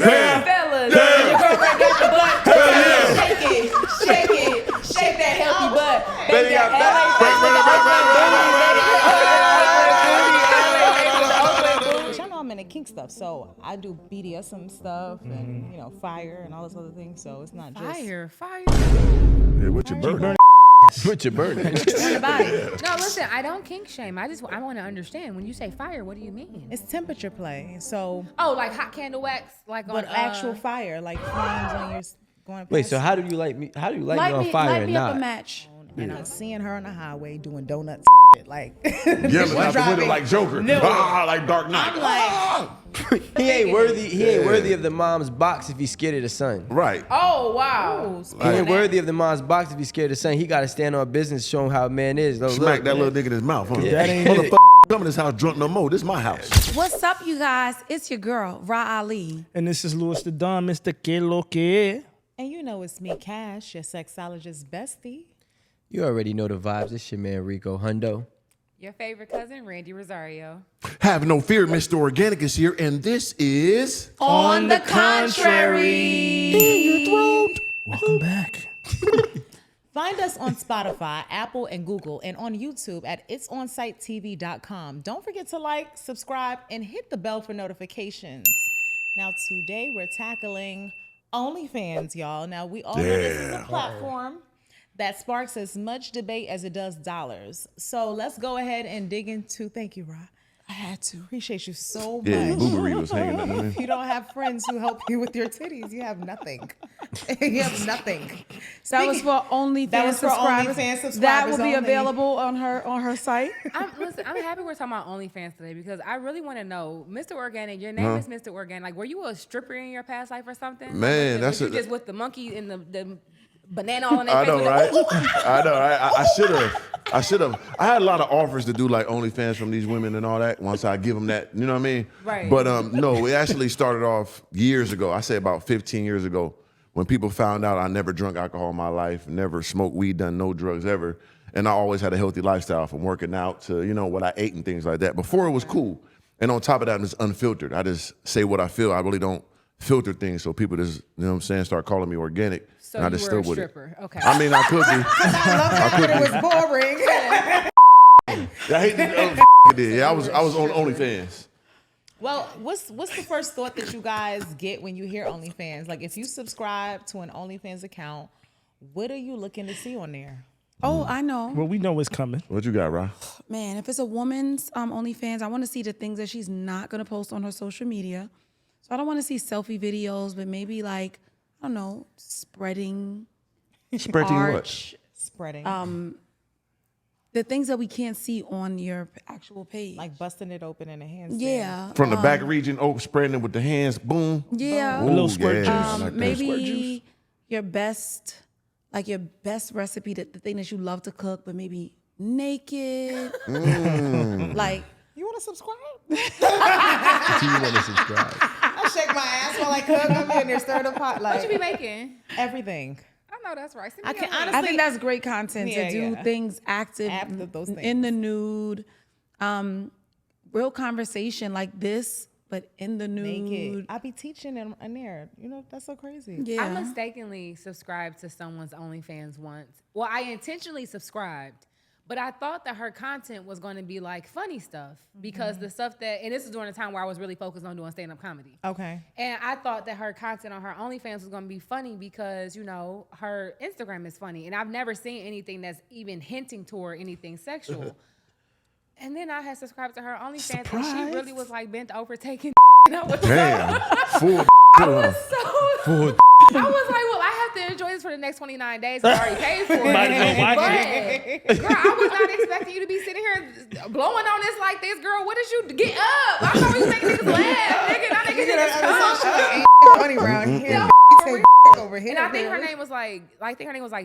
fellas, your girlfriend got your butt. Shake that healthy butt. Baby got Y'all know I'm into kink stuff, so I do BDSM stuff and fire and all those other things. So it's not just fire. Yeah, what you burning? What you burning? No, listen, I don't kink shame. I want to understand. When you say fire, what do you mean? it's temperature play. So Like hot candle wax, like but on actual fire, like flames on your going. Wait, past so how do you like me? How do you like me on fire light and me up a not? match. And I'm seeing her on the highway doing donuts, like Yelling out the window like Joker. Like Dark Knight. I'm like, He ain't worthy. He ain't worthy of the mom's box if he's scared of the son. Right. Oh wow. He ain't worthy of the mom's box if he's scared of the son. He got to stand on business, show him how a man is. Look, Smack that little nigga in his mouth. Huh? That ain't Motherfucker come in this house drunk no more. This is my house. What's up, you guys? It's your girl, Ra Ali. And this is Louis the Don, Mr. Que Lo Que. and it's me, Cash, your sexologist bestie. You already know the vibes. It's your man Rico Hundo. Your favorite cousin, Randy Rosario. Have no fear, Mr. Organic is here, and this is On the contrary. Welcome back. Find us on Spotify, Apple, and Google, and on YouTube at itsonsite.tv.com. Don't forget to like, subscribe, and hit the bell for notifications. Now, today we're tackling OnlyFans, y'all. Now, we all know this is a platform that sparks as much debate as it does dollars. So let's go ahead and dig into, thank you, Ra. I had to. Appreciate you so much. yeah. Boobery was hanging up. If you don't have friends who help you with your titties, you have nothing. You have nothing. That was for OnlyFans That was for subscribers. OnlyFans subscribers That will be only. available on her site. I'm happy we're talking about OnlyFans today because I really want to know, Mr. Organic. Your name is Mr. Organic. Like, were you a stripper in your past life or something? Man, was that's you a- just with the monkey and the banana on their I face. know, right? I know, right? I should have. I had a lot of offers to do like OnlyFans from these women and all that. Once I give them that, you know what I mean? Right. But no, it actually started off years ago. I say about 15 years ago, when people found out I never drunk alcohol in my life, never smoked weed, done no drugs ever, and I always had a healthy lifestyle from working out to what I ate and things like that. Before it was cool, and on top of that, it's unfiltered. I just say what I feel. I really don't filter things, so people just start calling me organic. So and I you just were still a with stripper. it. Okay. I mean, I could be. I thought it was boring. I hate the did. Yeah, I was on OnlyFans. Well, what's the first thought that you guys get when you hear OnlyFans? Like, if you subscribe to an OnlyFans account, what are you looking to see on there? Oh, I know. Well, we know what's coming. What you got, Ron? Man, if it's a woman's OnlyFans, I want to see the things that she's not going to post on her social media. So I don't want to see selfie videos, but maybe like, I don't know, spreading arch, Spreading. the things that we can't see on your actual page. like busting it open in a handstand. Yeah. From the back region, spreading it with the hands, boom. Yeah. A little Ooh, squirt yeah, juice. I like that. Maybe Squirt juice. your best recipe, the thing that you love to cook, but maybe naked. Like, You want to subscribe? You want to subscribe? I shake my ass while I cook. I'm in there stirring the pot. Like, What you be making? everything. I know that's right. Send I me can your link. honestly. I think that's great content Yeah, to do yeah. things active, After those in things. the nude, real conversation like this, but in the nude. naked. I be teaching in there. That's so crazy. Yeah. I mistakenly subscribed to someone's OnlyFans once. Well, I intentionally subscribed, but I thought that her content was going to be like funny stuff because the stuff and this is during a time where I was really focused on doing stand-up comedy. Okay. And I thought that her content on her OnlyFans was going to be funny because, her Instagram is funny. And I've never seen anything that's even hinting toward anything sexual. And then I had subscribed to her OnlyFans and she really was like bent over taking and I was Damn. Full. I was so... I was like, well, I have to enjoy this for the next 29 days. I already paid for it. Might as well watch But, girl, I was not expecting you to be sitting here blowing on this like this. Girl, what did you get up? I thought you was making niggas laugh. Nigga, now niggas come. Funny around here. Over here. And I think her name was like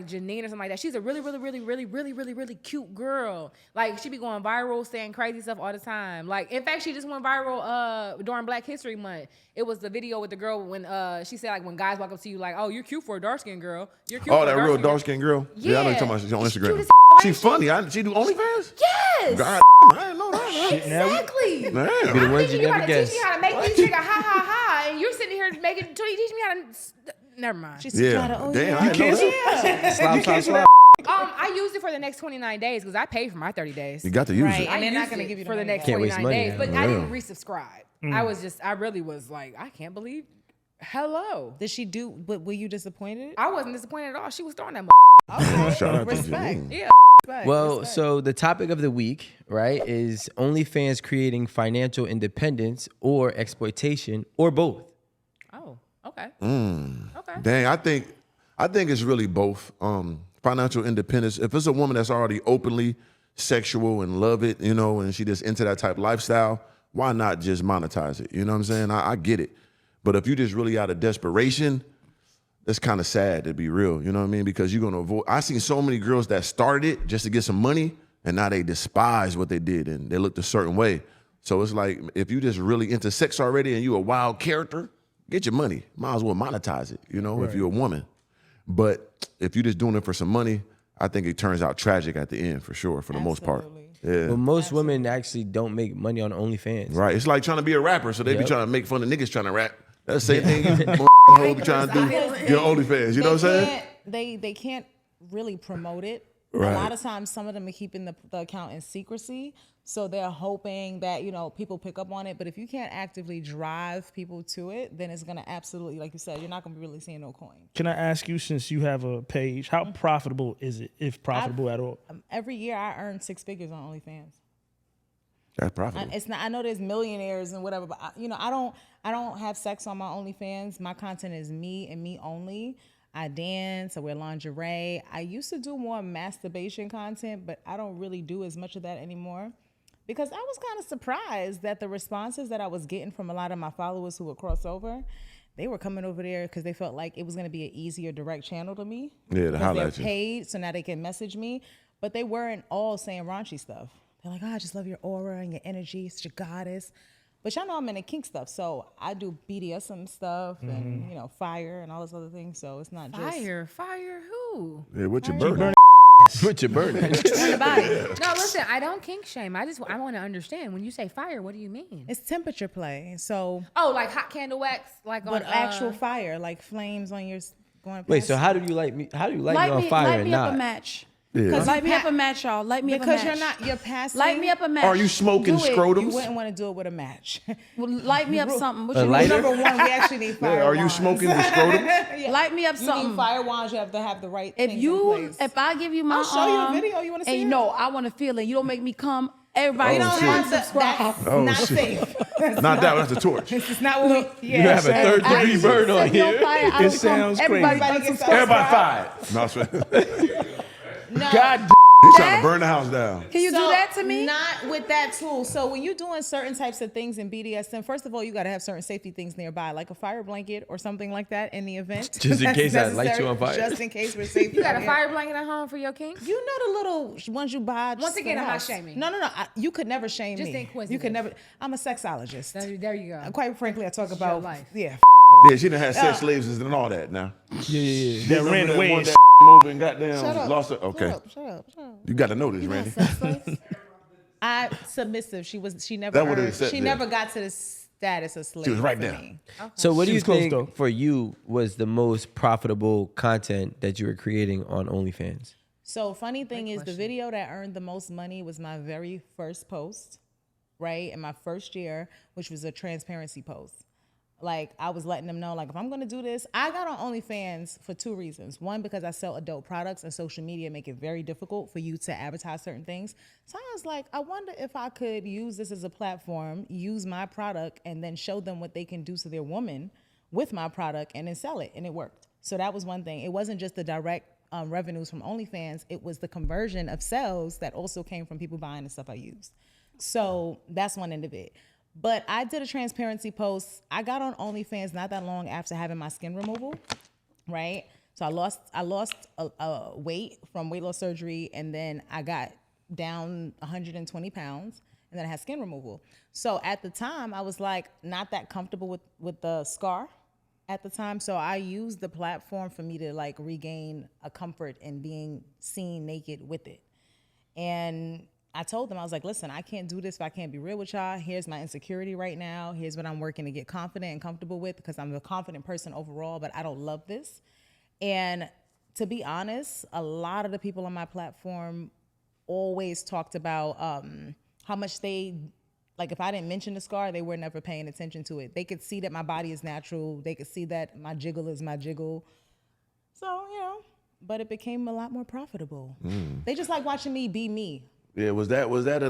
Janine or something like that. She's a really, really, really, really, really, really, really cute girl. Like, she be going viral, saying crazy stuff all the time. Like, in fact, she just went viral during Black History Month. It was the video with the girl when she said, like, when guys walk up to you, like, oh, you're cute for a dark-skinned girl. You're cute for a That real dark-skinned dark-skinned girl? Yeah, I know you're talking about. She's on She's Instagram. cute as She funny. She do OnlyFans? Yes. God, I didn't know that. Exactly. Damn. Be the ones you You never gotta teach guess. me how to make these nigga ha ha ha, and you're sitting here here making until you teach me how to. Never mind. She's trying to, Damn, I didn't know that. Slap. I used it for the next 29 days because I paid for my 30 days. You got to use right, it. and they're I not used gonna it give you for the next Can't waste 29 money, days, yeah. but Yeah. I didn't resubscribe. I really was like, I can't believe. Hello. Did she do? But were you disappointed? I wasn't disappointed at all. She was throwing that. Shout out to Respect. Janine. Yeah. Respect, Well, respect. so the topic of the week, right, is OnlyFans creating financial independence or exploitation or both. Oh. Okay. Okay. Dang, I think it's really both. Financial independence. If it's a woman that's already openly sexual and love it, you know, and she just into that type of lifestyle, why not just monetize it? You know what I'm saying? I get it. But if you just really out of desperation, that's kind of sad, to be real. You know what I mean? Because you're gonna avoid. I seen so many girls that started it just to get some money, and now they despise what they did and they looked a certain way. So it's like, if you just really into sex already and you a wild character, get your money. Might as well monetize it, you know, if you're a woman. But if you're just doing it for some money, I think it turns out tragic at the end, for sure, for the most part. Yeah. But most women actually don't make money on OnlyFans. Right. It's like trying to be a rapper, so they be Yep. trying to make fun of niggas trying to rap. That's the same thing you hoe be trying to do. Your OnlyFans, you know what I'm saying? They can't really promote it. Right. A lot of times, some of them are keeping the account in secrecy, so they're hoping that people pick up on it. But if you can't actively drive people to it, then it's gonna absolutely, like you said, you're not gonna be really seeing no coin. Can I ask you, since you have a page, how profitable is it, if profitable at all? Every year, I earn 6 figures on OnlyFans. That's profitable. It's not. I know there's millionaires and whatever, but I don't have sex on my OnlyFans. My content is me and me only. I dance. I wear lingerie. I used to do more masturbation content, but I don't really do as much of that anymore because I was kind of surprised that the responses that I was getting from a lot of my followers who would cross over, they were coming over there because they felt like it was going to be an easier direct channel to me. Yeah, to because holler they're at you. paid, so now they can message me. But they weren't all saying raunchy stuff. They're like, I just love your aura and your energy. It's your goddess. But y'all know I'm into kink stuff, so I do BDSM stuff and fire and all those other things. So it's not just Fire who? Yeah, what you burning? What you burning? on the body. No, listen, I don't kink shame. I want to understand. When you say fire, what do you mean? It's temperature play. So, Oh, like hot candle wax, like but on actual fire, like flames on your going. Wait, past so you. how do you like me? How do you light me on fire light and me not? up a match. Yeah. Light me up a match, y'all. Light me up a match. Because you're passing. Light me up a match. Are you smoking Do it. You scrotums? wouldn't want to do it with a match. Well, light me up something. What A you lighter? Number one, we actually need fire. Yeah, are you wands. smoking the scrotums? Light me up You need something. fire wands. You have to have the right If things in place. if I give you my I'll show you a arm, video. You wanna see and it? no, I want to feel it. You don't make me come. Everybody Oh, don't shit. have to subscribe. That's Oh, not shit. safe. Not that one, that's a torch. It's not what we. You have a third degree burn on Set me here. fire, I It don't come. sounds Everybody crazy. gotta Everybody subscribe. Everybody fired. No, God he's trying to burn the house down. Can you do that to me? Not with that tool. So when you're doing certain types of things in BDSM, first of all, you got to have certain safety things nearby, like a fire blanket or something like that in the event. Just in That's case I light you necessary, on fire. Just in case we're safe. You got a out here. fire blanket at home for your kink? You know the little ones you buy. Once just again, for the I'm not house. shaming. No. You could never shame Just me. inquisitive. You could never. I'm a sexologist. There you go. Quite frankly, I talk your about life. Yeah. Yeah, she done had sex slaves and all that now. Yeah. That ran Remember away. one and that moving, goddamn, lost her. Okay. Shut up. You got to know this, Randy. I submissive. She never. That what it earned- said she there. never got to the status of slave. She was right for there. me. So what do She you was close, think though. for you was the most profitable content that you were creating on OnlyFans? So funny thing is, the video that earned the most money was my very first post, right? In my first year, which was a transparency post. Like, I was letting them know, like, if I'm going to do this, I got on OnlyFans for 2 reasons. One, because I sell adult products and social media make it very difficult for you to advertise certain things. So I was like, I wonder if I could use this as a platform, use my product, and then show them what they can do to their woman with my product and then sell it. And it worked. So that was one thing. It wasn't just the direct revenues from OnlyFans. It was the conversion of sales that also came from people buying the stuff I used. So that's one end of it. But I did a transparency post. I got on OnlyFans not that long after having my skin removal, right? So I lost a weight from weight loss surgery, and then I got down 120 pounds, and then I had skin removal. So at the time, I was like not that comfortable with the scar at the time. So I used the platform for me to like regain a comfort in being seen naked with it. And I told them, I was like, listen, I can't do this if I can't be real with y'all. Here's my insecurity right now. Here's what I'm working to get confident and comfortable with, because I'm a confident person overall, but I don't love this. And to be honest, a lot of the people on my platform always talked about how much they, like if I didn't mention the scar, they were never paying attention to it. They could see that my body is natural. They could see that my jiggle is my jiggle. So, but it became a lot more profitable. They just like watching me be me. Yeah, was that was that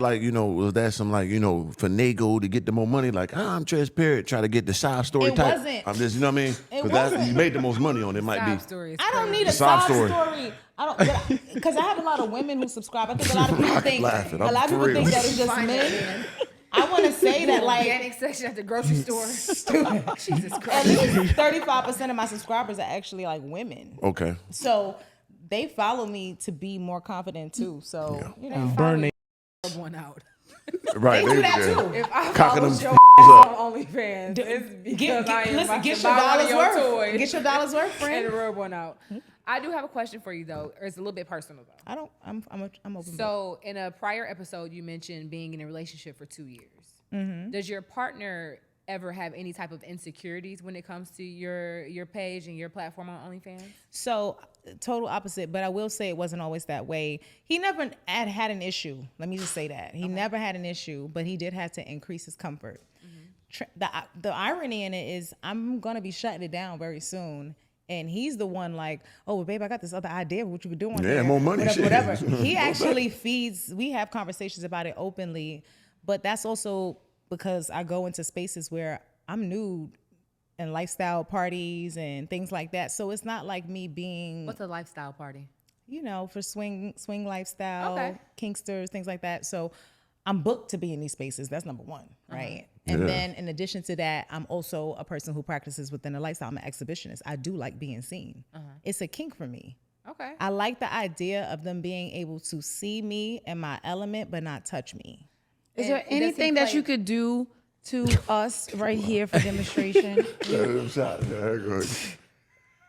some finagle to get the more money? Like, I'm transparent, try to get the side story It type. wasn't. I'm just, you know what I mean? It 'Cause wasn't. you made the most money on it. Might Sob be. story is I don't crazy. need a Sob side story. story. I don't, because I have a lot of women who subscribe. I think a lot of people think laughing. a I'm lot of people for think real. that it's just Find men. that man. I want to say that like Organic section at the grocery store. Jesus at Christ. least 35% of my subscribers are actually like women. Okay. So they follow me to be more confident too. So Burn they Rub one out. Right. they do that too. If I Cocking follow them your up. on OnlyFans, it's because I am Listen, about get to your buy one of dollars your worth. toys Get your dollars worth, and friend. rub one out. I do have a question for you though, or it's a little bit personal though. I'm open. So in a prior episode, you mentioned being in a relationship for 2 years. Does your partner ever have any type of insecurities when it comes to your page and your platform on OnlyFans? So total opposite, but I will say it wasn't always that way. He never had an issue. Let me just say that. He never had an issue, but he did have to increase his comfort. The irony in it is I'm going to be shutting it down very soon. And he's the one like, oh, well, babe, I got this other idea of what you could do on Yeah, there. more money, Whatever. shit. He actually feeds, we have conversations about it openly, but that's also because I go into spaces where I'm nude and lifestyle parties and things like that. So it's not like me being, What's a lifestyle party? for swing lifestyle, Okay. kinksters, things like that. So I'm booked to be in these spaces. That's number one, right? And Yeah. then in addition to that, I'm also a person who practices within a lifestyle. I'm an exhibitionist. I do like being seen. It's a kink for me. Okay. I like the idea of them being able to see me in my element, but not touch me. Is there And does he anything that play- you could do to us right here for demonstration?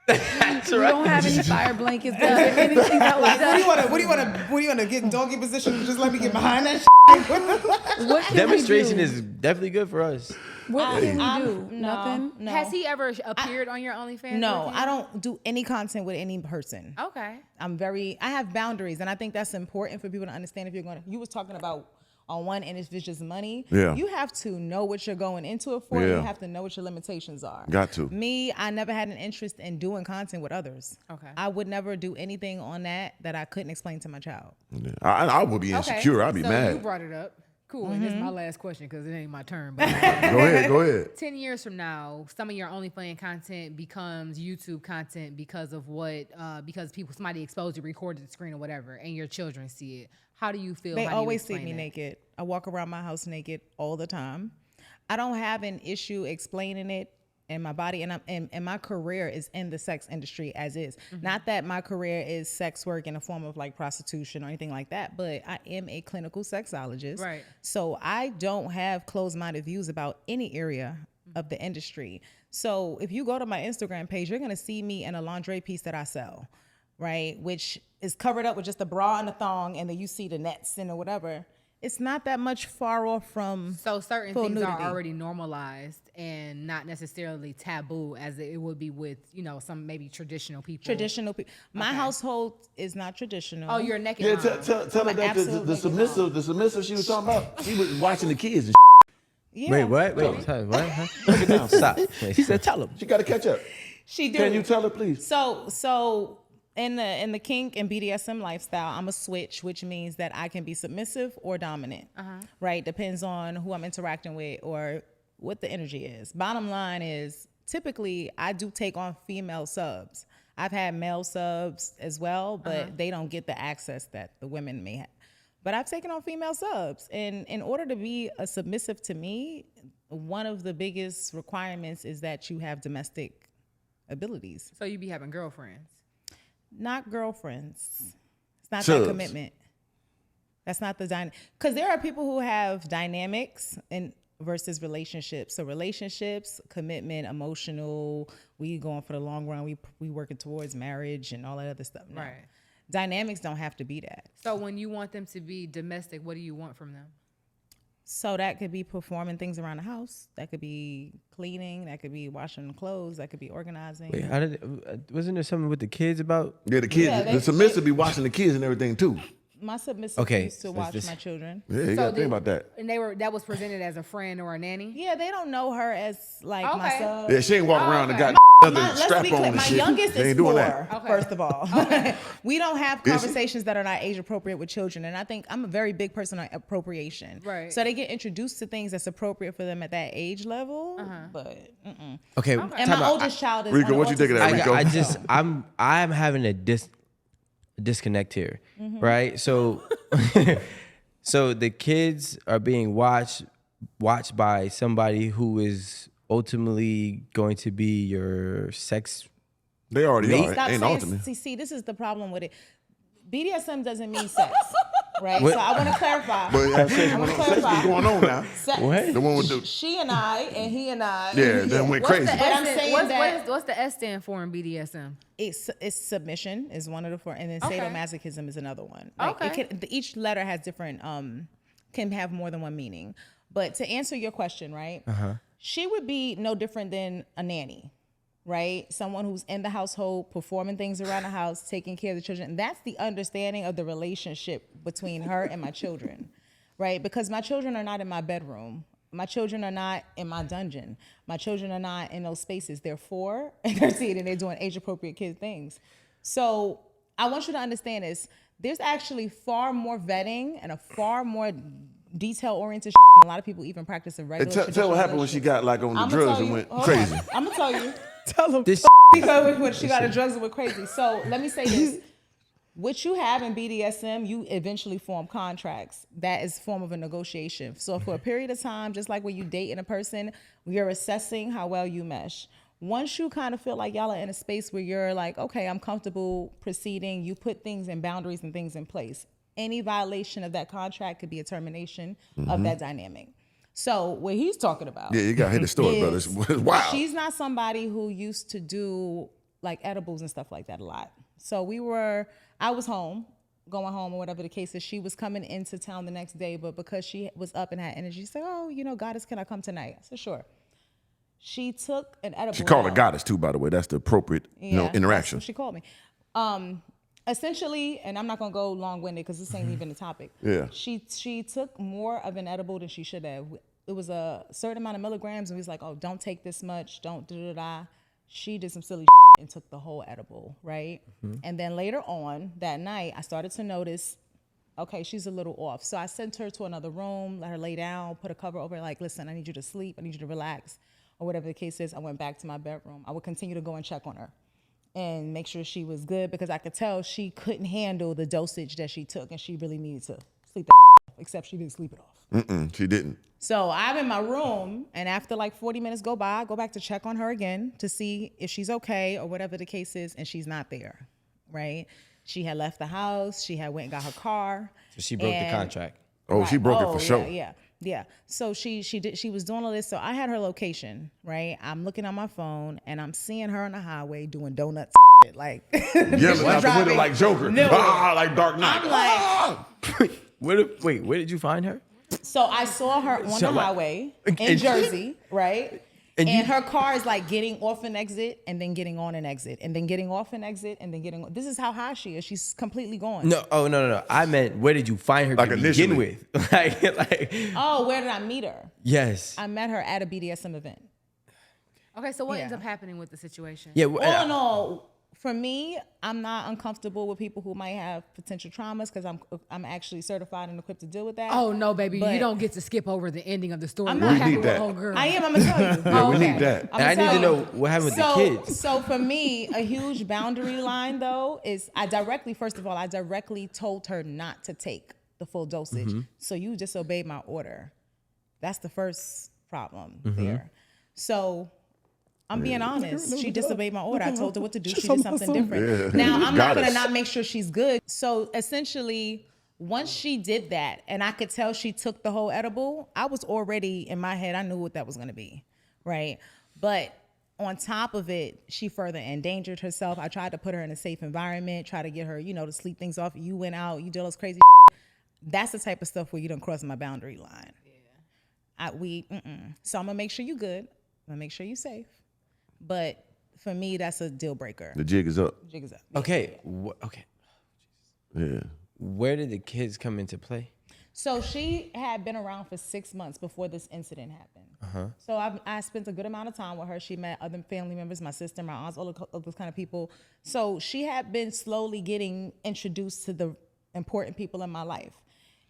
That's We don't have any fire blankets. Is there anything that was What do you want to get in doggy position? Just let me get behind that. What can Demonstration we do? is definitely good for us. What can we do? No, Nothing. no. Has he ever appeared on your OnlyFans? No, with you? I don't do any content with any person. Okay. I have boundaries, and I think that's important for people to understand. If you was talking about on one end, if it's just money, Yeah. you have to know what you're going into it for. Yeah. And you have to know what your limitations are. Got to. Me, I never had an interest in doing content with others. Okay. I would never do anything on that I couldn't explain to my child. Yeah. I would be insecure. I'd be so mad. you brought it up. Cool. And this is my last question because it ain't my turn. But Go ahead. 10 years from now, some of your OnlyFans content becomes YouTube content because of what, because somebody exposed you, recorded the screen or whatever, and your children see it. How do you feel? They How do you always see explain me that? naked. I walk around my house naked all the time. I don't have an issue explaining it in my body, and my career is in the sex industry as is. Not that my career is sex work in a form of like prostitution or anything like that, but I am a clinical sexologist. Right. So I don't have closed-minded views about any area of the industry. So if you go to my Instagram page, you're gonna see me in a lingerie piece that I sell, right? Which is covered up with just a bra and a thong, and then you see the nets and or whatever. It's not that much far off from So certain full things nudity. are already normalized and not necessarily taboo as it would be with, some maybe traditional people. traditional people. My Okay. household is not traditional. Oh, you're a naked Yeah, mom. tell her that absolute the submissive she was talking about, she was watching the kids and Yeah. Wait, what? Wait, sorry, what? Break it down. Stop. He said, tell him. She got to catch up. She do. Can you tell her, please? So in the kink and BDSM lifestyle, I'm a switch, which means that I can be submissive or dominant. Right? Depends on who I'm interacting with or what the energy is. Bottom line is typically I do take on female subs. I've had male subs as well, but they don't get the access that the women may have. But I've taken on female subs. And in order to be a submissive to me, one of the biggest requirements is that you have domestic abilities. So you be having girlfriends. Not girlfriends. It's not Subs. that commitment. That's not the dynamic. Because there are people who have dynamics and versus relationships. So relationships, commitment, emotional. We going for the long run. We working towards marriage and all that other stuff. No. Right. Dynamics don't have to be that. So when you want them to be domestic, what do you want from them? So that could be performing things around the house. That could be cleaning. That could be washing clothes. That could be organizing. Wait, wasn't there something with the kids about? Yeah, the kids, Yeah, the submissive be watching the kids and everything too. My submissive Okay, used to so watch this- my children. Yeah, you gotta think about that. And that was presented as a friend or a nanny? Yeah, they don't know her as like my Okay. sub. Yeah, she ain't walking around and got Let's another be strap clear, on and my shit. youngest They is ain't doing 4, that. Okay. first of all. We don't have Is it? conversations that are not age appropriate with children. And I think I'm a very big person on appropriation. Right. So they get introduced to things that's appropriate for them at that age level. But, Okay, and time my out. oldest child is Rico, on what you think of autism. that, Rico? I'm having a disconnect here, right? So, so the kids are being watched by somebody who is ultimately going to be your sex. They already Me? are. Stop Ain't saying, ultimate. see, this is the problem with it. BDSM doesn't mean sex, right? What? So I want to clarify. But sex I want to sex clarify. is going on now. Sex. What? The one with the She and I, and he and I. yeah, that went crazy. But I'm saying what's the S stand for in BDSM? It's submission is one of the 4, and then Okay. sadomasochism is another one. Like Okay. it can, each letter has different can have more than one meaning. But to answer your question, right? She would be no different than a nanny, right? Someone who's in the household, performing things around the house, taking care of the children. And that's the understanding of the relationship between her and my children, right? Because my children are not in my bedroom. My children are not in my dungeon. My children are not in those spaces. They're 4 and 13 and they're doing age-appropriate kid things. So I want you to understand this. There's actually far more vetting and a far more detail-oriented than a lot of people even practice in regular And tell what happened when she got like on the drugs and went crazy. I'm gonna tell you. Tell them. This Because when she got the drugs and went crazy. So let me say this. What you have in BDSM, you eventually form contracts. That is a form of a negotiation. So for a period of time, just like when you dating a person, you're assessing how well you mesh. Once you kind of feel like y'all are in a space where you're like, okay, I'm comfortable proceeding, you put things and boundaries and things in place. Any violation of that contract could be a termination of that dynamic. So what he's talking about. Yeah, you got to hit the story, brother. is It's wild. She's not somebody who used to do like edibles and stuff like that a lot. So I was home, going home or whatever the case is. She was coming into town the next day, but because she was up and had energy, she said, oh, goddess, can I come tonight? I said, sure. She took an edible. She called her out. goddess too, by the way. That's the appropriate That's interaction. what she called me. Essentially, and I'm not gonna go long-winded because this ain't even the topic. Yeah. She took more of an edible than she should have. It was a certain amount of milligrams, and we was like, oh, don't take this much, don't da-da-da. She did some silly and took the whole edible, right? And then later on that night, I started to notice, okay, she's a little off. So I sent her to another room, let her lay down, put a cover over her, like, listen, I need you to sleep, I need you to relax, or whatever the case is. I went back to my bedroom. I would continue to go and check on her and make sure she was good because I could tell she couldn't handle the dosage that she took and she really needed to sleep the off, except she didn't sleep it off. She didn't. So I'm in my room, and after like 40 minutes go by, I go back to check on her again to see if she's okay or whatever the case is, and she's not there, right? She had left the house. She had went and got her car. So she broke the and- contract. Oh, she broke it for sure. Yeah. So she was doing all this. So I had her location, right? I'm looking on my phone, and I'm seeing her on the highway doing donuts, like Yelling out the window driving like Joker. nowhere. Like Dark Knight. I'm like, Wait, where did you find her? so I saw her on the highway in and- Jersey, right? And And you- her car is like getting off an exit and then getting on an exit and then getting off an exit and then getting on. This is how high she is. She's completely gone. No, no. I meant where did you find her Like to initially. begin with? like, Oh, where did I meet her? yes. I met her at a BDSM event. Okay, so what ends Yeah. up happening with the situation? Yeah. All in all, for me, I'm not uncomfortable with people who might have potential traumas because I'm actually certified and equipped to deal with that. Oh no, baby, But- you don't get to skip over the ending of the story. I'm What not- happened We need with that. old girl? I am. I'm gonna tell you. Yeah, we need that. I'ma And I need tell to you. know what happened with the kids. So for me, a huge boundary line though is first of all, I directly told her not to take the full dosage. So you disobeyed my order. That's the first problem there. So I'm being honest. She disobeyed my order. I told her what to do. She did something different. Yeah. Now I'm not Goddess. gonna not make sure she's good. So essentially, once she did that, and I could tell she took the whole edible, I was already in my head. I knew what that was gonna be, right? But on top of it, she further endangered herself. I tried to put her in a safe environment, try to get her, to sleep things off. You went out, you did all this crazy shit. That's the type of stuff where you don't cross my boundary line. So I'm gonna make sure you good. I'm gonna make sure you safe. But for me, that's a deal breaker. The jig is up. Jig is up. Okay. Okay. Yeah. Where did the kids come into play? So she had been around for 6 months before this incident happened. So I spent a good amount of time with her. She met other family members, my sister, my aunts, all of those kind of people. So she had been slowly getting introduced to the important people in my life.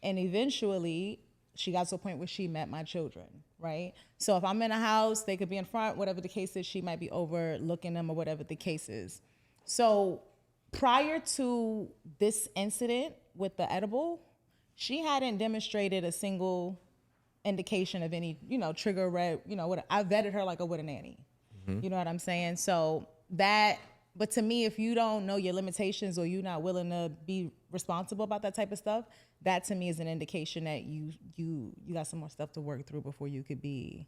And eventually, she got to a point where she met my children, right? So if I'm in a house, they could be in front, whatever the case is, she might be overlooking them or whatever the case is. So prior to this incident with the edible, she hadn't demonstrated a single indication of any, trigger red, what I vetted her like I would a nanny. You know what I'm saying? So but to me, if you don't know your limitations or you're not willing to be responsible about that type of stuff, that to me is an indication that you got some more stuff to work through before you could be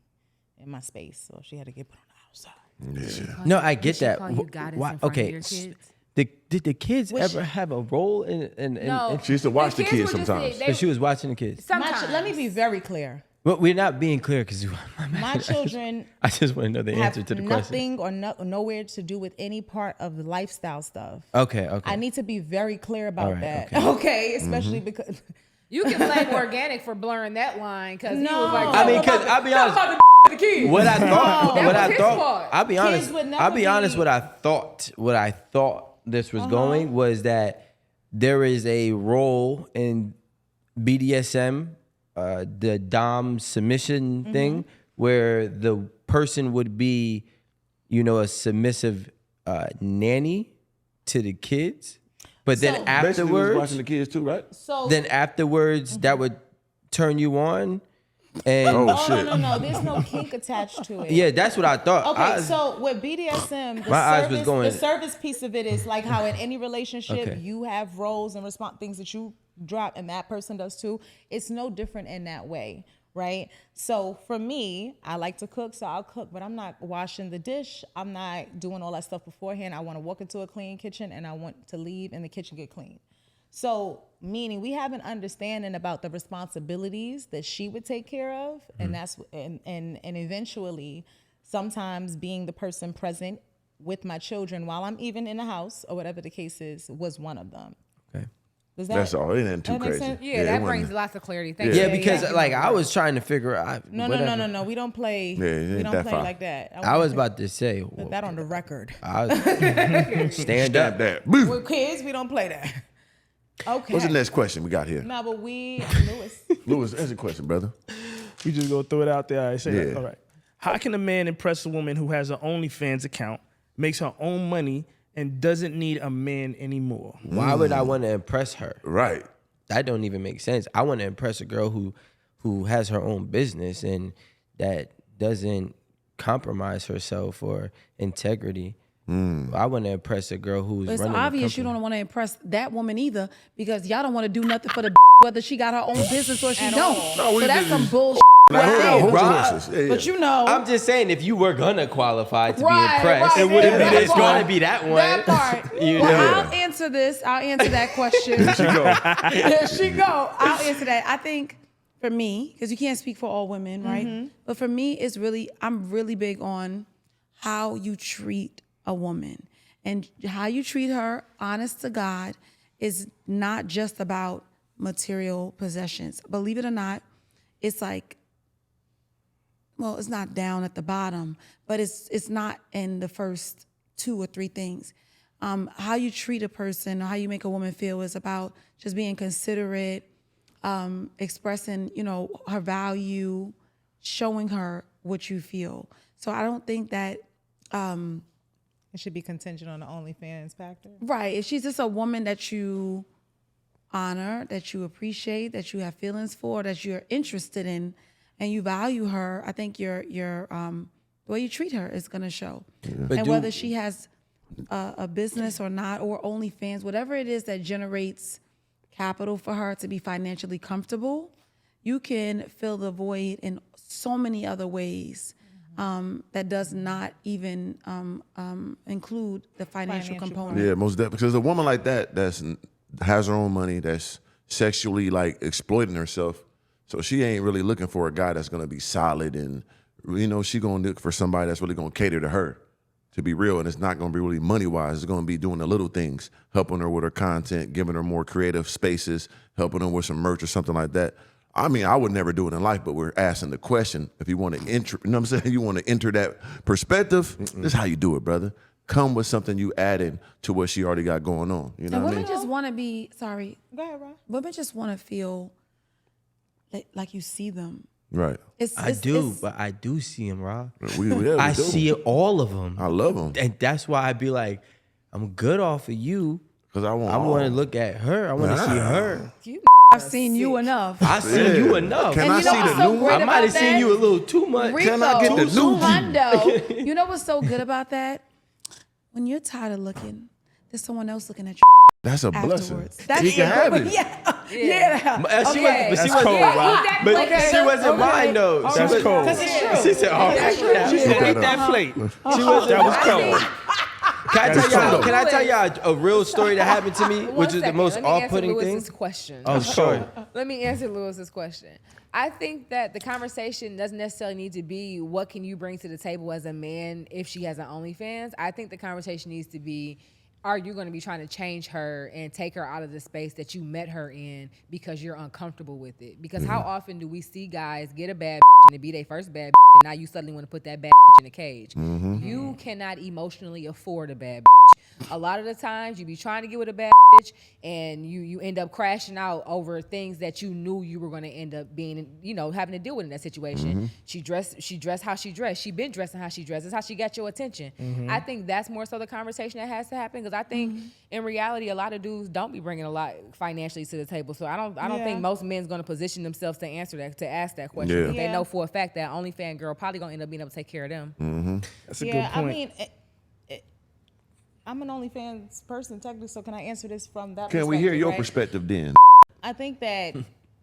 in my space. So she had to get put on the outside. Yeah. No, I get that. Call you goddess in front of your kids? Did the kids ever have a role in No. She used to watch the kids were just- sometimes. So she was watching the kids. Sometimes. Let me be very clear. Well, we're not being clear because My children I just want to know the answer have to the question. nothing or nowhere to do with any part of the lifestyle stuff. Okay. I need to be very clear about All right, that. okay. Okay, especially because You can blame organic for blurring that line because he No. was like, I mean, because I'll be honest. the kids. What I thought, That what was I his thought, fault. I'll be honest. Kids would never I'll be honest. be- What I thought this was going was that there is a role in BDSM, the dom submission thing, where the person would be, a submissive nanny to the kids, but then So- Basically, was afterwards, watching the kids too, right? so that would turn you on, and Oh, shit. no, there's no kink attached to it. yeah, that's what I thought. Okay, so with BDSM, My eyes was going- the service piece of it is like how in any relationship Okay. you have roles and things that you drop and that person does too. It's no different in that way, right? So for me, I like to cook, so I'll cook, but I'm not washing the dish. I'm not doing all that stuff beforehand. I want to walk into a clean kitchen and I want to leave and the kitchen get clean. So meaning we have an understanding about the responsibilities that she would take care of, and that's and eventually sometimes being the person present with my children while I'm even in the house or whatever the case is was one of them. Okay. Does That's all. It ain't too that make crazy. sense? Yeah, it that wasn't- brings lots of clarity. Thank Yeah, you. because I was trying to figure out. No, no. We don't play. Yeah, it we ain't don't that play far. like that. I was about to say, put that on the record. stand Stamp up. that. Boo. With kids, we don't play that. Okay. What's the next question we got here? No, but Lewis. Lewis, answer the question, brother. We just go throw it out there. I say, Yeah. all right. How can a man impress a woman who has an OnlyFans account, makes her own money, and doesn't need a man anymore? Why would I want to impress her? Right. That don't even make sense. I want to impress a girl who has her own business and that doesn't compromise herself or integrity. I want to impress a girl who's It's running a obvious you company. don't want to impress that woman either because y'all don't want to do nothing for the whether she got her own business or she don't. No, we so that's didn't. some bullshit. Now, hold on, hold your horses. Yeah, yeah. But you know, I'm just saying, if you were gonna qualify to Right, be impressed, right, it wouldn't that be this. part. Going to be that one. that part. You Well, know. I'll answer this. I'll answer that question. She go. There she go. I'll answer that. I think for me, because you can't speak for all women, right? But for me, I'm really big on how you treat a woman. And how you treat her, honest to God, is not just about material possessions. Believe it or not, it's like, well, it's not down at the bottom, but it's not in the first 2 or 3 things. How you treat a person or how you make a woman feel is about just being considerate, expressing, her value, showing her what you feel. So I don't think that, It should be contingent on the OnlyFans factor. right, if she's just a woman that you honor, that you appreciate, that you have feelings for, that you're interested in, and you value her, I think your the way you treat her is gonna show. But And whether she has a business or not, or OnlyFans, whatever it is that generates capital for her to be financially comfortable, you can fill the void in so many other ways. that does not even include the financial component. Yeah, most definitely. Because a woman like that has her own money, that's sexually like exploiting herself, so she ain't really looking for a guy that's gonna be solid, and she gonna look for somebody that's really gonna cater to her, to be real. And it's not gonna be really money wise. It's gonna be doing the little things, helping her with her content, giving her more creative spaces, helping her with some merch or something like that. I mean, I would never do it in life, but we're asking the question. If you want to enter, you know what I'm saying? You want to enter that perspective, this is how you do it, brother. Come with something you added to what she already got going on. You know And what I women mean? just want to be, sorry. Go ahead, Ron. Women just want to feel like you see them. Right. I do, but I do see them, Rob. We I do. see all of them. I love them. And that's why I be like, I'm good off of you. Because I want to look at her. I want to see her. I've seen you enough. I seen you enough. Can And I you know see what's the so new great one? I might have about seen that? you a little too much. Can I get the Rico, new Hundo, you know what's so good about that? When you're tired of looking, there's someone else looking at you That's a blessing. afterwards. That's He can have it. Yeah. She Okay. was, That's cold, Rob. but she wasn't mine though. She That's was- cold. She said, "Oh, She said, "Eat that plate." That was cold. Can I tell y'all a real story that happened to me, which is the most off-putting thing? Lewis's question. Oh, sure. Let me answer Lewis's question. I think that the conversation doesn't necessarily need to be what can you bring to the table as a man if she has an OnlyFans. I think the conversation needs to be, are you going to be trying to change her and take her out of the space that you met her in because you're uncomfortable with it? Because how often do we see guys get a bad and it be their first bad and now you suddenly want to put that bad in a cage? You cannot emotionally afford a bad A lot of the times you be trying to get with a bad bitch and you end up crashing out over things that you knew you were going to end up being, having to deal with in that situation. She dressed how she dressed. She been dressing how she dressed. That's how she got your attention. I think that's more so the conversation that has to happen, because I think in reality a lot of dudes don't be bringing a lot financially to the table. So I don't think most men's going to position themselves to answer that, to ask that question. Yeah. They know for a fact that OnlyFans girl probably going to end up being able to take care of them. That's a good point. I mean, I'm an OnlyFans person technically, so can I answer this from that perspective? Can we hear your right? perspective then? I think that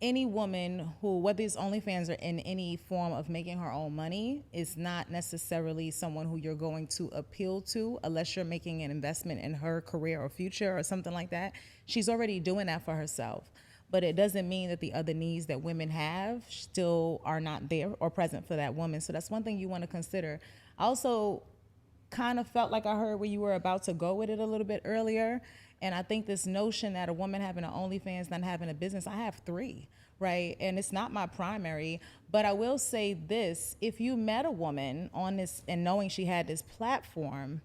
any woman who, whether it's OnlyFans or in any form of making her own money, is not necessarily someone who you're going to appeal to unless you're making an investment in her career or future or something like that. She's already doing that for herself. But it doesn't mean that the other needs that women have still are not there or present for that woman. So that's one thing you want to consider. I also kind of felt like I heard where you were about to go with it a little bit earlier. And I think this notion that a woman having an OnlyFans, not having a business, I have 3, right? And it's not my primary, but I will say this: if you met a woman on this and knowing she had this platform,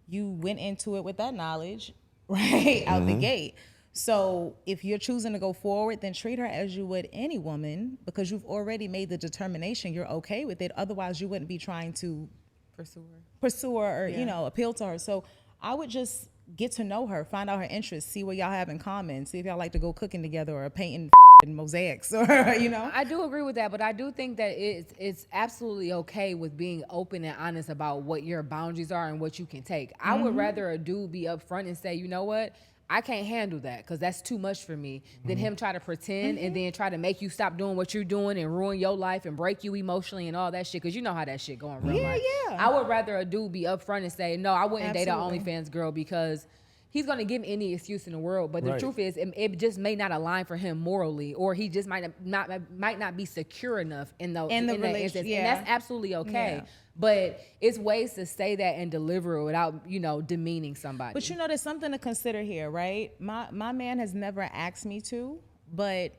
you went into it with that knowledge, right, out the gate. So if you're choosing to go forward, then treat her as you would any woman, because you've already made the determination you're okay with it. Otherwise, you wouldn't be trying to pursue her or, appeal to her. So I would just get to know her, find out her interests, see what y'all have in common, see if y'all like to go cooking together or painting and mosaics or, I do agree with that, but I do think that it's absolutely okay with being open and honest about what your boundaries are and what you can take. I would rather a dude be upfront and say, you know what? I can't handle that because that's too much for me, than him try to pretend and then try to make you stop doing what you're doing and ruin your life and break you emotionally and all that shit, because you know how that shit go in real life. Yeah. I would rather a dude be upfront and say, no, I wouldn't date an Absolutely. OnlyFans girl because he's going to give any excuse in the world. But the Right. truth is, it just may not align for him morally, or he just might not be secure enough in that relationship, instance. yeah. And that's absolutely okay. Yeah. But it's ways to say that and deliver it without, demeaning somebody. But there's something to consider here, right? My man has never asked me to, but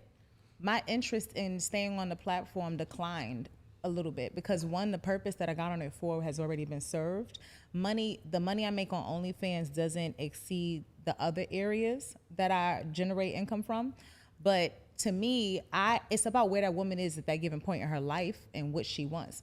my interest in staying on the platform declined a little bit because, one, the purpose that I got on it for has already been served. The money I make on OnlyFans doesn't exceed the other areas that I generate income from. But to me, it's about where that woman is at that given point in her life and what she wants.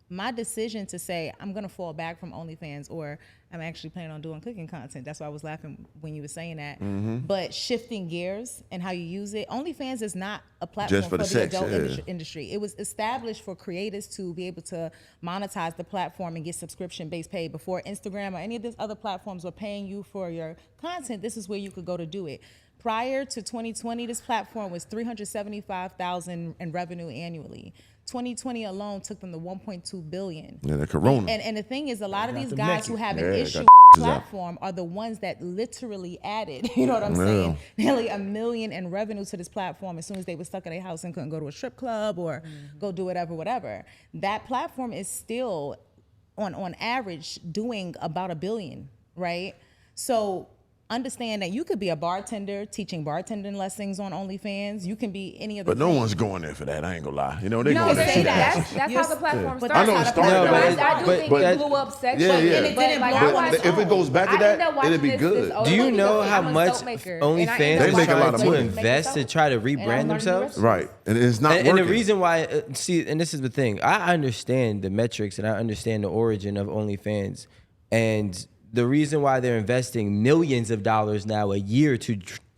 My decision to say I'm gonna fall back from OnlyFans, or I'm actually planning on doing cooking content. That's why I was laughing when you were saying that. But shifting gears and how you use it, OnlyFans is not a platform Just for the the sex, adult yeah. industry. It was established for creators to be able to monetize the platform and get subscription-based pay. Before Instagram or any of these other platforms were paying you for your content, this is where you could go to do it. Prior to 2020, this platform was $375,000 in revenue annually. 2020 alone took them to 1.2 billion. Yeah, the corona. And the thing is, a lot of these the guys who Mickey. have an Yeah, issue got with the out. platform are the ones that literally added, you know what I'm saying? Nearly $1 million in revenue to this platform as soon as they were stuck in their house and couldn't go to a strip club or go do whatever. That platform is still on average doing about $1 billion, right? So understand that you could be a bartender teaching bartending lessons on OnlyFans. You can be any of the But no things. one's going there for that. I ain't gonna lie. You know, they No, going they to say see the that. action. That's how the platform But started. I know it started No, that way. I do think but- it blew up sexually. Yeah, yeah. And it didn't like, blow I up watched- if it goes back to I ended that, up watching it'd be this good. old Do you movie know because how I'm a much soap maker, and I OnlyFans ended up They make a lot trying of to money. invest to try to And I'm rebrand learning the themselves? recipe. Right, and it's not And working. the reason why, see, and this is the thing, I understand the metrics and I understand the origin of OnlyFans, and the reason why they're investing millions of dollars now a year to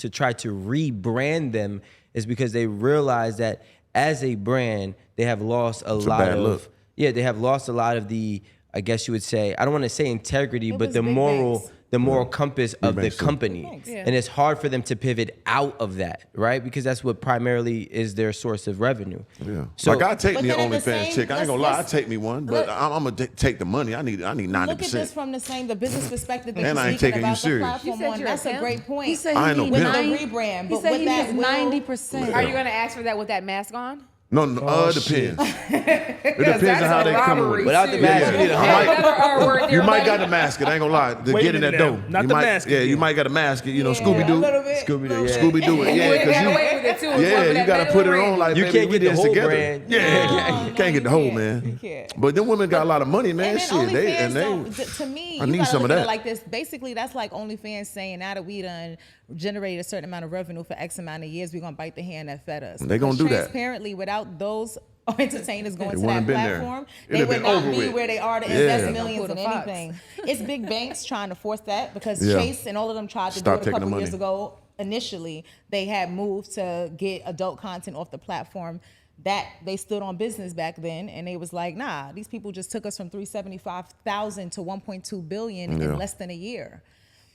try to rebrand them is because they realize that as a brand, they have lost a lot bad of look. yeah, they have lost a lot of the, I guess you would say, I don't want to say integrity, but was the big moral banks. the moral compass of the banks too. company. banks. Yeah. And it's hard for them to pivot out of that, right? Because that's what primarily is their source of revenue. Yeah. So Like I take But me an then at the OnlyFans same- chick. I ain't gonna lie, I let's- take me one, but I'm gonna take the money. I need 90%. Look at this from the business perspective that And I you're ain't speaking taking you about the serious. platform You said on. you're a That's a pimp? great point. He said I ain't he no need pimp. With the rebrand, He but said with he that needs will- 90%. Are you gonna ask for that with that mask on? No, it depends. It depends That's on how a they come robbery, with it. Without the too. mask, you need a Yeah. hard. Another R word there, You might buddy. got to mask it. I ain't gonna lie. To Wait get a in that minute dough, now. Not you the might, mask Yeah, you again. might got to mask it. You know, Yeah, Scooby a Doo. little bit. Scooby Doo, yeah. Scooby Doo it. Yeah, You because got you. away with it too. Yeah, you gotta put it on like You baby, can't we get the this whole together. brand. Yeah, you can't get the whole You man. can't. But them women got a lot of money, man. And then Shit, OnlyFans, to me, I you need gotta some look of at it that. like this. Basically, that's like OnlyFans saying, now that we done generated a certain amount of revenue for X amount of years, we're gonna bite the hand that fed us. They gonna Because do that. Transparently, without those entertainers going They to wouldn't that have been there. platform, It'd they have would been not over be with. where they are to Yeah. invest millions Pull in the fox. anything. It's big banks trying to force that because Yeah. Chase and all of them tried to Stop do it a taking the couple money. years ago. Initially, they had moved to get adult content off the platform. That they stood on business back then, and they was like, nah, these people just took us from 375,000 to 1.2 billion Yeah. in less than a year.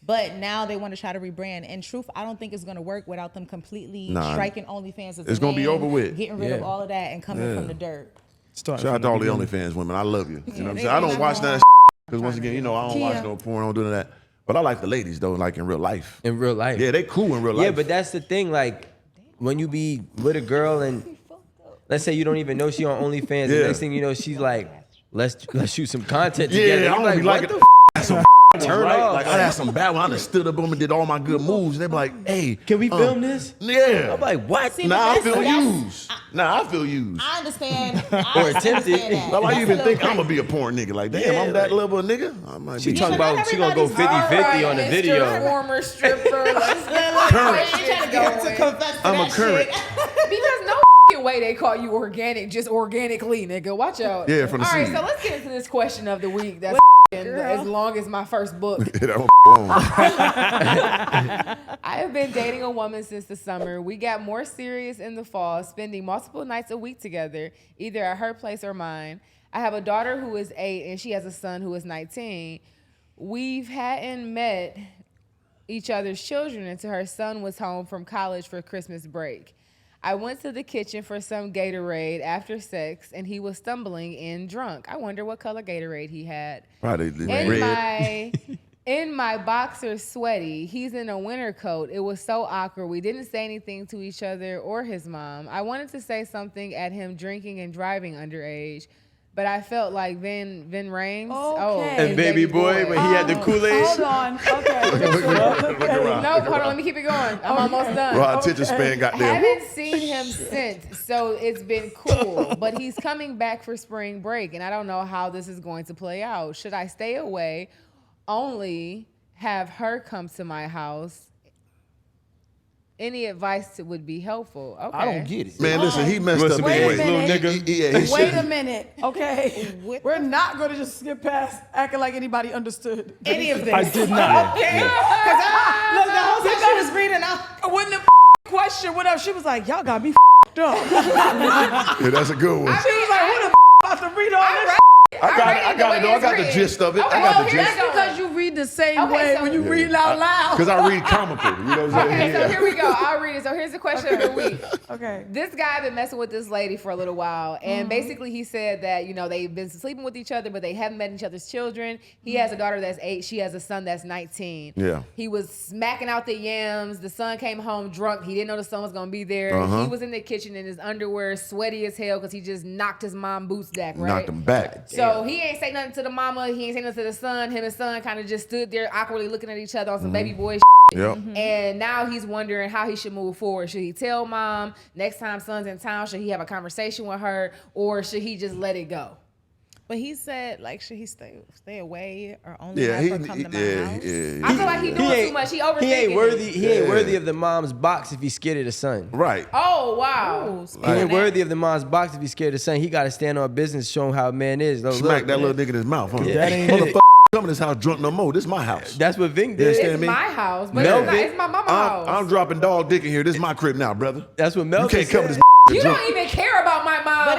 But now they want to try to rebrand. And truth, I don't think it's going to work without them completely Nah. striking OnlyFans as It's a gonna be name, over with. getting rid of Yeah. all of that and coming Yeah. from the dirt. Start Shout out from to all the beginning. OnlyFans women. I love you. You know what I'm they- saying? I they don't not watch gonna- that because once again, you know, I don't watch Kia. no porn. I don't do none of that. But I like the ladies though, like in real life. In real life. Yeah, they cool in real life. Yeah, but that's the thing. Like, when you be with a girl and let's say you don't even know she on OnlyFans, the Yeah. next thing you know, she's like, let's shoot some content yeah, together. I I'm don't be like, like what it. the Some Turn right? off. Like I had some bad one. I done stood up on them and did all my good moves. They be like, "Hey, Can we film this? Yeah. I'm like, what? See, Nah, I but feel that's- used. Nah, I feel used. I understand. Or I attempted. understand that. Like, why That's you a even little think I'm crazy. gonna be a porn nigga? Like, damn, Yeah, I'm that like- level of nigga. I might She be. talking but about she gonna go everybody's- 50-50 on the Mr. video. Former stripper. Let's get Current. this shit going. Confess to I'm a that current. shit. Because no way they call you organic, just organically, nigga. Watch out. Yeah, from the All right, seed. so let's get into this question of the week. That's as long as my first book. That one long. I have been dating a woman since the summer. We got more serious in the fall, spending multiple nights a week together, either at her place or mine. I have a daughter who is 8 and she has a son who is 19. We hadn't met each other's children until her son was home from college for Christmas break. I went to the kitchen for some Gatorade after sex, and he was stumbling in drunk. I wonder what color Gatorade he had. Probably red. In my boxers sweaty. He's in a winter coat. It was so awkward. We didn't say anything to each other or his mom. I wanted to say something at him drinking and driving underage, but I felt like Vin Rames. Okay. And baby boy, when he had the Kool-Aid. Hold on. Okay. No, hold on. Let me keep it going. I'm almost done. Raw attention span got there. Haven't seen him since, so it's been cool. But he's coming back for spring break, and I don't know how this is going to play out. Should I stay away, only have her come to my house? Any advice would be helpful. Okay. I don't get it. Man, listen, he messed What's up the Wait a anyway. minute. Little nigga. Yeah, he Wait a shouldn't. minute. Okay. We're not going to just skip past acting like anybody understood Any of this. I did not. Look, the whole time she was reading out. When the question went up, she was like, y'all got me up. Yeah, that's a good one. She was like, who the about to read all this? I got it. I got it. Though. I got the written. gist of it. Okay, I got well, the here's gist. the- Because you read the same Okay, way so- when you read it out loud. Because I read comical. You know what I'm saying? Okay, so here we go. I'll read it. So here's the question of the week. Okay. This guy been messing with this lady for a little while, and basically he said that they've been sleeping with each other, but they haven't met each other's children. He has a daughter that's 8. She has a son that's 19. Yeah. He was smacking out the yams. The son came home drunk. He didn't know the son was gonna be there. Uh-huh. He was in the kitchen in his underwear, sweaty as hell, because he just knocked his mom boots back. Right. Knocked him back. So he ain't say nothing to the mama. He ain't say nothing to the son. Him and son kind of just stood there awkwardly looking at each other on some baby boy shit. Yep. And now he's wondering how he should move forward. Should he tell mom next time son's in town? Should he have a conversation with her, or should he just let it go? But he said, like, should he stay away or only Yeah, have her come to my house? I feel like he doing too much. He overthinking. He ain't worthy. He ain't Yeah. worthy of the mom's box if he's scared of the son. Right. Oh wow. Ooh, He ain't worthy of the mom's box if he's scared of the son. He got to stand on business, show him how a man is. Look, Smack look, that man. little nigga in his mouth. Huh? That ain't Motherfucker, come in this house drunk no more. This my house. That's what Vink You did. understand It's me? my house, but Melvin, it's my mama's house. I'm dropping dog dick in here. This is my crib now, brother. That's what Melvin You can't come in said. this you drunk. don't even care about my mom. But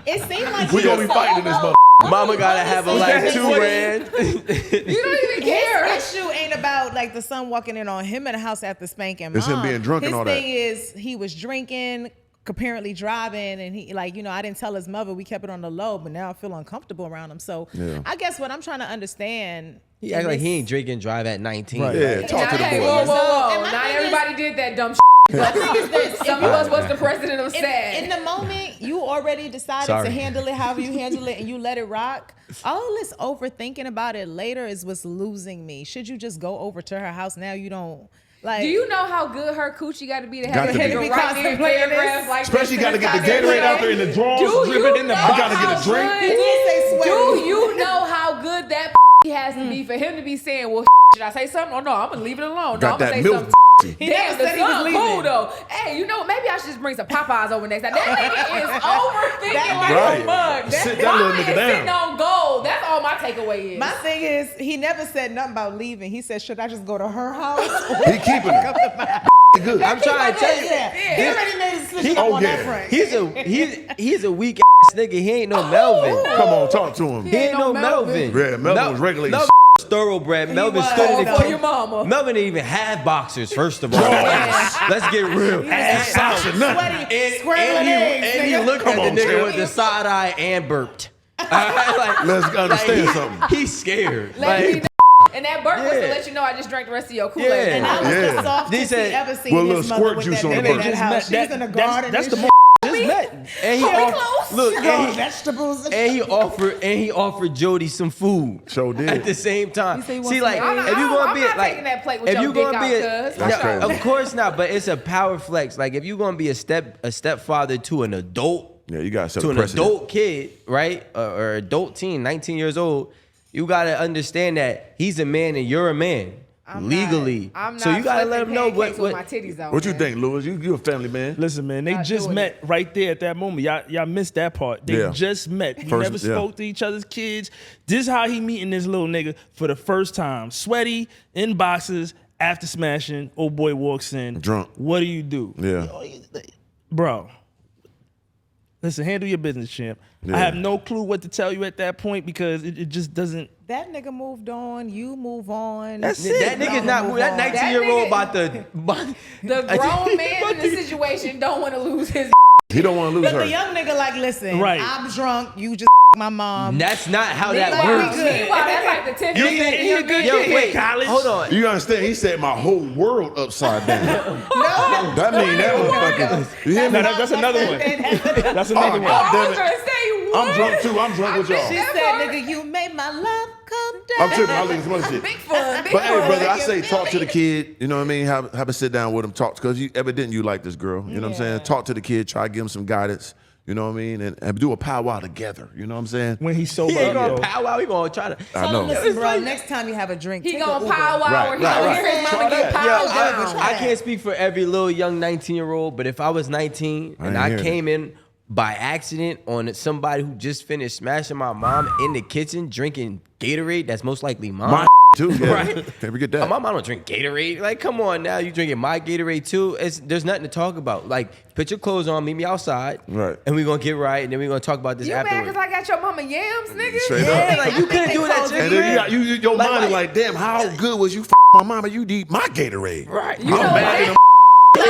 it seemed like We he gonna was be fighting in this mother. Mama gotta have a like 2 grand. you don't even care. His issue ain't about like the son walking in on him in the house after spanking It's him mom. being drunk and all that. His thing is he was drinking, apparently driving, and he I didn't tell his mother. We kept it on the low, but now I feel uncomfortable around him. So Yeah. I guess what I'm trying to understand. He act like he ain't drink and drive at 19. Right. Yeah, talk to the Hey, boy. whoa, man. whoa, whoa. And my Not thing everybody did that dumb shit. The thing is this: Some of us was the president of in sad. the moment you already decided Sorry. to handle it however you handle it and you let it rock. All this overthinking about it later is what's losing me. Should you just go over to her house now? You don't like. Do you know how good her coochie got to be to Got have to a be. nigga right there in paragraph like Especially this? got to get the Gatorade out there in the drawers, Do dripping you in the. know I gotta get how a drink. good- He did say sweaty. Do you know how good that has to be for him to be saying, well, should I say something? Oh, no, I'm going to leave it alone. No, Got I'm going that to say milk. something. He Damn, never the said he was son leaving. cool, though. Hey, maybe I should just bring some Popeyes over next time. That nigga is overthinking like Right. a mug. Sit that little nigga down. Sitting on gold. That's all my takeaway is. My thing is, he never said nothing about leaving. He said, "Should I just go to her house?" He keeping her. Good. I'm trying to tell you. He already made a decision Oh, on yeah. that front. He's a weak ass nigga. He ain't no Melvin. Come on, talk to him. He ain't no Melvin. Melvin. Yeah, Melvin was regulating Melvin was thoroughbred. Melvin was. stood in the Oh, for kitchen. your mama. Melvin didn't even have boxers, first of all. Let's get real. Socks or nothing. And he looked Come at on, the nigga champ. with the side eye and burped. Like, Let's understand he- something. He's scared. Let me Like, know. And that burp was to Yeah. let you know I just drank the rest of your Kool-Aid. Yeah. And that was Yeah. the softest They he said- ever seen With a his little mother squirt with juice that on the nigga in butt. that house. She was in the garden. That's and the shit. most just met. and he Are we off- close? look, Growing vegetables. and he offered Jody some food. Sure did. At the same time. said he wants See, like, some- if you I'm gonna be not like, taking that plate with if your you dick gonna be out, cuz. That's No. crazy. of course not, but it's a power flex. Like, if you gonna be a stepfather to an adult, Yeah, you gotta set to a an precedent. adult kid, right, or adult teen, 19 years old, you gotta understand that he's a man and you're a man. Legally, I'm not so you gotta let flipping him know pancakes what with my titties out. What you man. think, Louis? You a family man. Listen, man, they Not just doing met right there at that moment. Y'all missed that part. They Yeah. just met. He First- never yeah. spoke to each other's kids. This is how he meeting this little nigga for the first time. Sweaty, in boxes, after smashing. Old boy walks in. Drunk. What do you do? Yeah. Bro. Listen, handle your business, champ. Yeah. I have no clue what to tell you at that point because it just doesn't. That nigga moved on. You move on. That's that nigga's not that 19-year-old about the The grown man in the situation don't want to lose his. He don't want to lose But her. the young nigga like, listen, Right. I'm drunk. You just my mom. That's not how Meanwhile, that works. we good. Meanwhile, that's like the 10th You grade think in he your a good good kid? Wait, College? hold on. You understand? He said my whole world upside down. That mean that motherfucker. You hear me? No, that's another one. That's another Oh, one. God I damn was it. gonna say what? I'm drunk too. I'm drunk with She y'all. said, nigga, you made my love come down. I'm tripping. I'll leave some other shit. Big fun. Big But hey, fun. brother, I say talk to the kid. You know what I mean? Have a sit down with him, talk because you evidently you like this girl. You know what I'm saying? Talk to the kid, try to give him some guidance. You know what I mean? And do a powwow together. You know what I'm saying? When he's sober He ain't up, gonna yo. powwow. He gonna try to. I Tell know. him, listen, bro, next time you have a drink, He take gonna a Uber. powwow Right, or he right, gonna right. hear his mama Try get that. powwowed Yeah, down. try I can't speak for every little young 19-year-old, but if I was 19 and ain't I hearing came in by accident on somebody who just finished smashing my mom in the kitchen drinking Gatorade, that's most likely mine. My too. Yeah. Right. Can't forget that. My mom don't drink Gatorade. Like, come on now, you drinking my Gatorade too? There's nothing to talk about. Like, put your clothes on, meet me outside, Right. and we're gonna get right, and then we're gonna talk about this You mad afterwards. because I got your mama yams, nigga? Straight Yeah, up. like you couldn't do it at your And then crib. your Like, mind is like- like, damn, how good was you my mama? You need my Gatorade. Right. You know I'm mad at what? him. You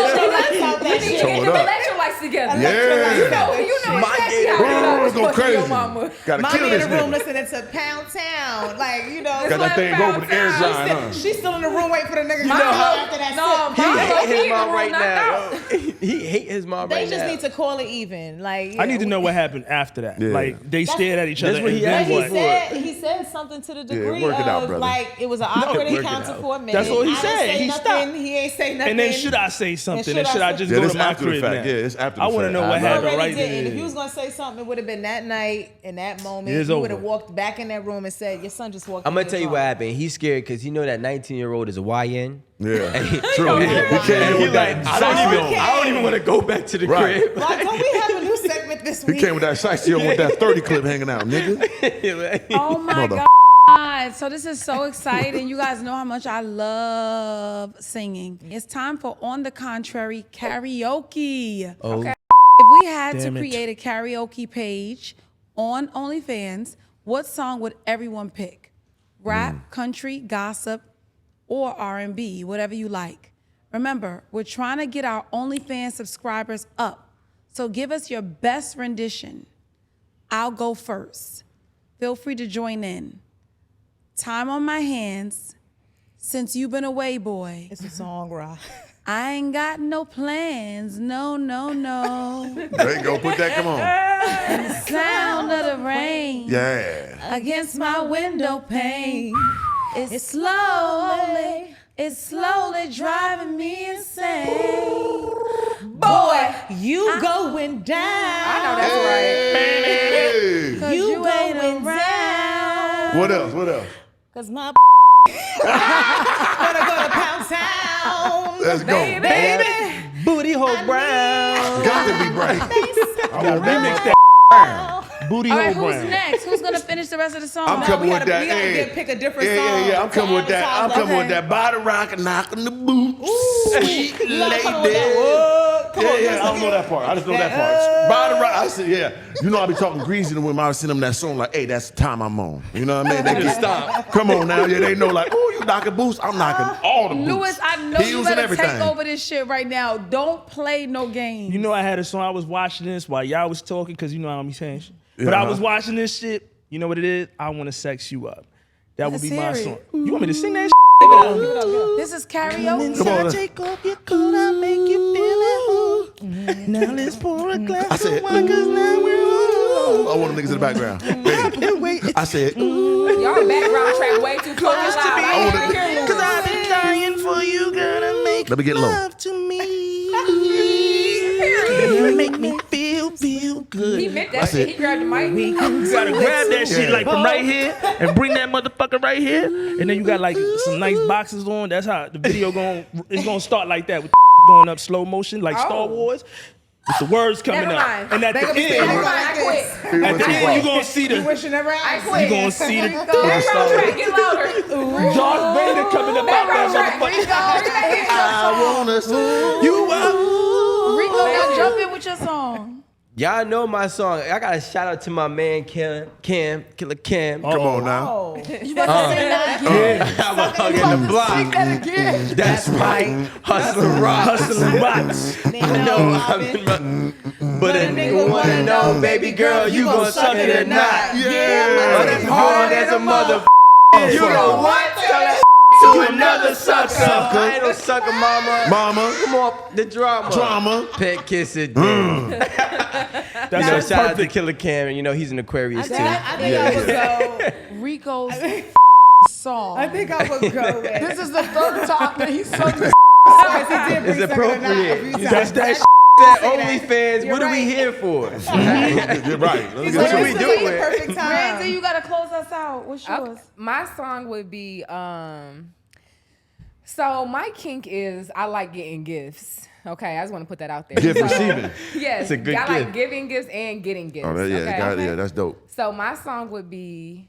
need to Show get it them up. electrolytes together. Yeah. You know My exactly how Gatorade. you know Let's go what's supposed to be crazy. your mama. Gotta Mommy kill in this the room nigga. listening to Pound Town. Like, you know. Got that thing go with the air shine, huh? She's still in the room waiting for the nigga to My come mom- after that no, sip. my He hate his He mom in the right room now. knocked yo. He hate his mom They right just now. need to call it even. Like, I need to know what happened after that. Yeah. Like they stared at each other. That's what and he then asked what? for. he said something to the degree work it out, of brother. like it was an awkward work it encounter out. for a minute. That's what he I didn't said. say He nothing. stopped. He ain't say nothing. And then should I say something? And should I just Yeah, go this to my after the crib fact. now? Yeah, it's after the I want to fact. know I what know. happened already right didn't. there. If you was gonna say something, it would have been that night in that moment. It's You would have over. walked back in that room and said, "Your son just walked." I'm in gonna your tell you car." what happened. He's scared because he know that 19-year-old is a YN. Yeah. He- True. And He came in he with like, that I don't sexy even want to go back to the Right. crib. Like, don't we have a new segment this He week? came with that sexy with that 30 clip hanging out, nigga. Oh my Mother- God. So this is so exciting. You guys know how much I love singing. It's time for On the Contrary karaoke. Oh, Okay. If we had Damn to it. create a karaoke page on OnlyFans, what song would everyone pick? Rap, country, gossip, or R&B, whatever you like. Remember, we're trying to get our OnlyFans subscribers up. So give us your best rendition. I'll go first. Feel free to join in. Time on my hands. Since you've been away, boy, It's a song, Rob. I ain't got no plans. No, no, no. There you go. Put that. Come on. Sound of the rain Yeah. against my window pane. It's slowly driving me insane. Boy, You going down? I know that's right. Hey. 'Cause You you ain't going around. What else? What else? Cause my gonna go to Pound Town. Let's go. Baby, booty hole brown. Got to be bright. I want Remix that. that Booty All Hole right, who's Brown. next? Who's gonna finish the rest of the song? I'm coming with that. we gotta Hey. pick a different Yeah, song. I'm coming with that. I'm advertise coming with Okay. that body rock and knocking the boots. Sweet You gotta lady. come with that. Whoa, come on, Yeah, let's I don't know that part. I just know that part. Body rock. I said, yeah. You know, I be talking greasy to them. I send them that song like, hey, that's the time I'm on. You know what I mean? They get stop. Come on now. Yeah, they know like, oh, you knocking boots. I'm knocking all the boots. Lewis, I know you Heels and better everything. take over this shit right now. Don't play no games. You know I had a song. I was watching this while y'all was talking because you know I don't be saying shit. But Yeah. I was watching this shit. You know what it is? I want to sex you up. That would be my Let's hear song. it. You want me to sing that? This is karaoke. Come on. Take off your coat, I'll make you feel it. Now let's pour a glass I said, of wine, 'cause now we're I want them niggas in the background. Hey. I said, Y'all background track way too fucking loud. I wanna- can't hear Cause Lewis. I've been dying for you, girl, to make Let me get low. love to me. Make me feel good. He meant that said- shit. He grabbed the mic. You gotta grab that shit Yeah. like from right here and bring that motherfucker right here, and then you got like some nice boxes on. That's how the video it's gonna start like that with going up slow motion like Star Oh. Wars with the words coming Never up. mind. And at the Never mind. end, I quit. at the end you gonna see the Wishing never I asked. quit. you gonna see the Background track, get louder. Darth Vader coming up out Background that track. motherfucker. I wanna see You up? Rico, now jump in with your song. Y'all know my song. I got a shout out to my man Killer Cam. Come on now. Oh, You about to say that again? I'm a hug in the block. That's right. Hustling rock. Hustling rocks. they I know I'm in my, but a nigga wanna know, baby girl, you gon' suck it or not? Yeah. But as hard as a mother. You know what? Tell that to another sucker. I ain't no sucker, mama. Mama. Come on, the drama. Drama. Pet kiss it. That's You know, just shout out to perfect. Killer Cam, and you know he's an Aquarius too. I think I would go. Rico's song. I think I would go with. This is the third time that he's sung this. It's appropriate. That's that That OnlyFans, what are we right. here for? You're right. Let's What get should to we it. do This is with? the perfect time. Ramsey, you gotta close us out. What's yours? My song would be so my kink is I like getting gifts. Okay, I just want to put that out there. Gift So, receiving. Yes, It's a good I like gift. giving gifts and getting gifts. Oh, that, yeah, okay? yeah, that's dope. So my song would be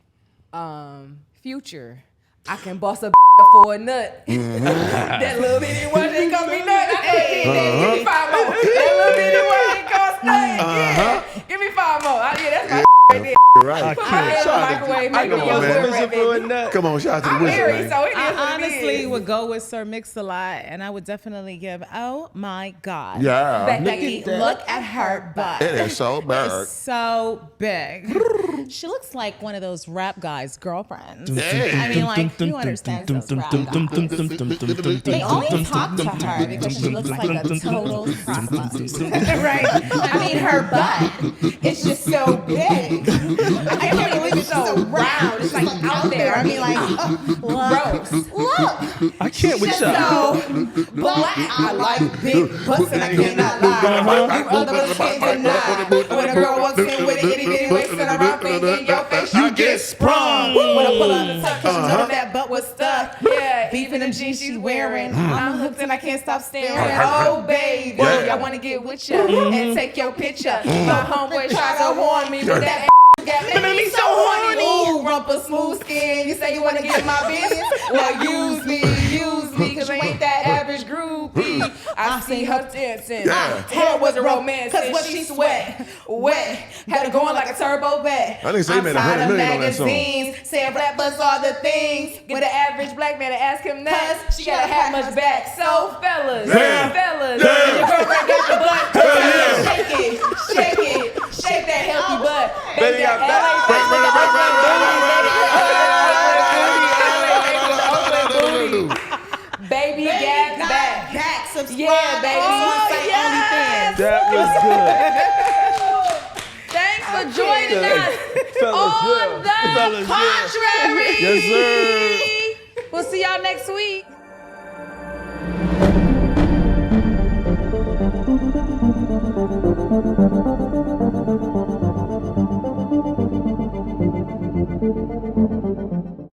Future. I can boss a for a nut. That little bitty one ain't gonna be nothing. Hey, give me 5 more. That little bitty one ain't cost nothing. Yeah, give me 5 more. Yeah, that's my right there. Right. Put my head in the microwave, make Come me on, your man. food right, baby. Come on, shout out to the I'm wizard, married, man. so it is I what it honestly is. would go with Sir Mix-a-Lot, and I would definitely give, oh my God. Yeah. Becky, Look at her butt. It is so bad. It's so big. She looks like one of those rap guys' girlfriends. Yeah. I mean, like, who understands those rap guys? They only talk to her because she looks like a total prostitute. Right? I mean, her butt is just so big. I can't believe it's so round. It's like out there. I mean, like, gross. Look. I can't with y'all. So black. I like big butts and I cannot lie. You other ones can't deny. When a girl walks in with an itty bitty waist and a round thing in your face, you get sprung. When I pull out the tuck, cause you know that butt was stuck. Yeah, Beef in the jeans she's wearing. I'm hooked and I can't stop staring. Oh, baby, Yeah. I want to get with you and take your picture. My homeboy tried to warn me, but that got me so horny. Ooh, rumpa smooth skin. You say you want to get in my business? Well, use me, cause you ain't that average groupie. I see her dancing. Yeah. Hair was a romance, cause when she wet, had her going like a turbo vet. I didn't say he made I'm tired of $100 million on that song. magazines, saying black butts are the things. Get the average black man to ask him nuts. She gotta have much back. So fellas, your girlfriend got the butt. Shake it, shake that healthy butt. Baby got back. Baby got back. Yeah, baby. OnlyFans. That was good. Thanks for joining us Fellas, on the Fellas, yeah. contrary. Yes, sir. We'll see y'all next week.